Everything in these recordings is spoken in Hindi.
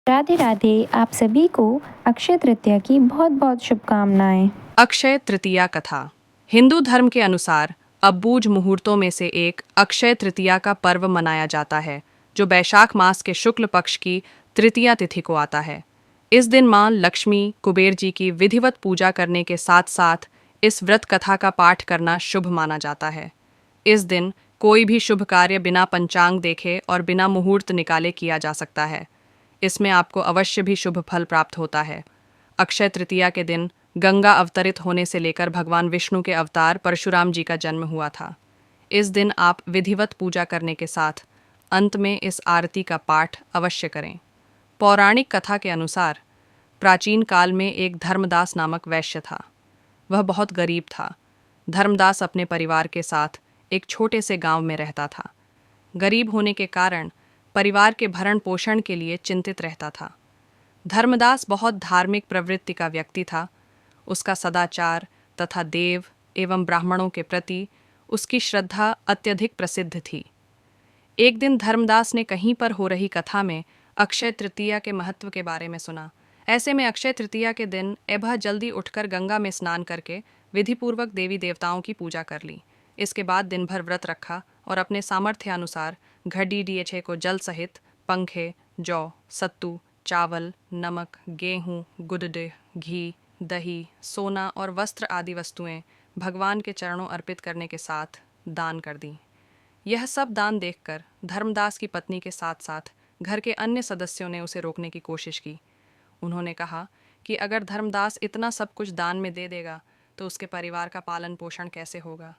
राधे राधे। आप सभी को अक्षय तृतीया की बहुत बहुत शुभकामनाएं। अक्षय तृतीया कथा। हिंदू धर्म के अनुसार अबूझ मुहूर्तों में से एक अक्षय तृतीया का पर्व मनाया जाता है, जो बैशाख मास के शुक्ल पक्ष की तृतीया तिथि को आता है। इस दिन मां लक्ष्मी कुबेर जी की विधिवत पूजा करने के साथ साथ इस व्रत कथा का पाठ करना शुभ माना जाता है। इस दिन कोई भी शुभ कार्य बिना पंचांग देखे और बिना मुहूर्त निकाले किया जा सकता है। इसमें आपको अवश्य भी शुभ फल प्राप्त होता है। अक्षय तृतीया के दिन गंगा अवतरित होने से लेकर भगवान विष्णु के अवतार परशुराम जी का जन्म हुआ था। इस दिन आप विधिवत पूजा करने के साथ अंत में इस आरती का पाठ अवश्य करें। पौराणिक कथा के अनुसार प्राचीन काल में एक धर्मदास नामक वैश्य था। वह बहुत गरीब था। धर्मदास अपने परिवार के साथ एक छोटे से गांव में रहता था। गरीब होने के कारण परिवार के भरण पोषण के लिए चिंतित रहता था। धर्मदास बहुत धार्मिक प्रवृत्ति का व्यक्ति था। उसका सदाचार तथा देव एवं ब्राह्मणों के प्रति उसकी श्रद्धा अत्यधिक प्रसिद्ध थी। एक दिन धर्मदास ने कहीं पर हो रही कथा में अक्षय तृतीया के महत्व के बारे में सुना। ऐसे में अक्षय तृतीया के दिन एभा जल्दी उठकर गंगा में स्नान करके विधिपूर्वक देवी देवताओं की पूजा कर ली। इसके बाद दिन भर व्रत रखा और अपने सामर्थ्य अनुसार घड़ी डीएछे को जल सहित पंखे, जौ, सत्तू, चावल, नमक, गेहूँ, गुड़डे, घी, दही, सोना और वस्त्र आदि वस्तुएं भगवान के चरणों अर्पित करने के साथ दान कर दी। यह सब दान देखकर धर्मदास की पत्नी के साथ साथ घर के अन्य सदस्यों ने उसे रोकने की कोशिश की। उन्होंने कहा कि अगर धर्मदास इतना सब कुछ दान में दे देगा तो उसके परिवार का पालन पोषण कैसे होगा।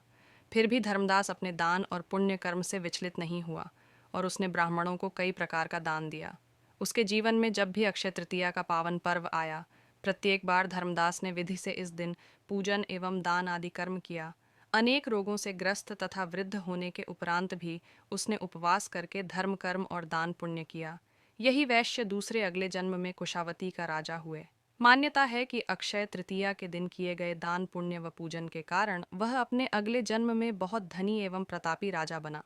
फिर भी धर्मदास अपने दान और पुण्य कर्म से विचलित नहीं हुआ और उसने ब्राह्मणों को कई प्रकार का दान दिया। उसके जीवन में जब भी अक्षय तृतीया का पावन पर्व आया, प्रत्येक बार धर्मदास ने विधि से इस दिन पूजन एवं दान आदि कर्म किया। अनेक रोगों से ग्रस्त तथा वृद्ध होने के उपरांत भी उसने उपवास करके धर्म कर्म और दान पुण्य किया। यही वैश्य दूसरे अगले जन्म में कुशावती का राजा हुए। मान्यता है कि अक्षय तृतीया के दिन किए गए दान पुण्य व पूजन के कारण वह अपने अगले जन्म में बहुत धनी एवं प्रतापी राजा बना।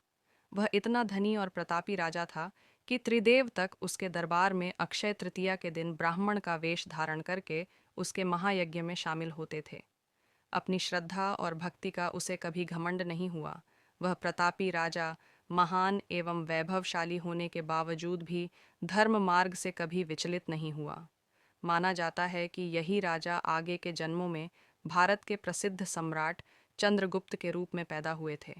वह इतना धनी और प्रतापी राजा था कि त्रिदेव तक उसके दरबार में अक्षय तृतीया के दिन ब्राह्मण का वेश धारण करके उसके महायज्ञ में शामिल होते थे। अपनी श्रद्धा और भक्ति का उसे कभी घमंड नहीं हुआ। वह प्रतापी राजा महान एवं वैभवशाली होने के बावजूद भी धर्म मार्ग से कभी विचलित नहीं हुआ। माना जाता है कि यही राजा आगे के जन्मों में भारत के प्रसिद्ध सम्राट चंद्रगुप्त के रूप में पैदा हुए थे।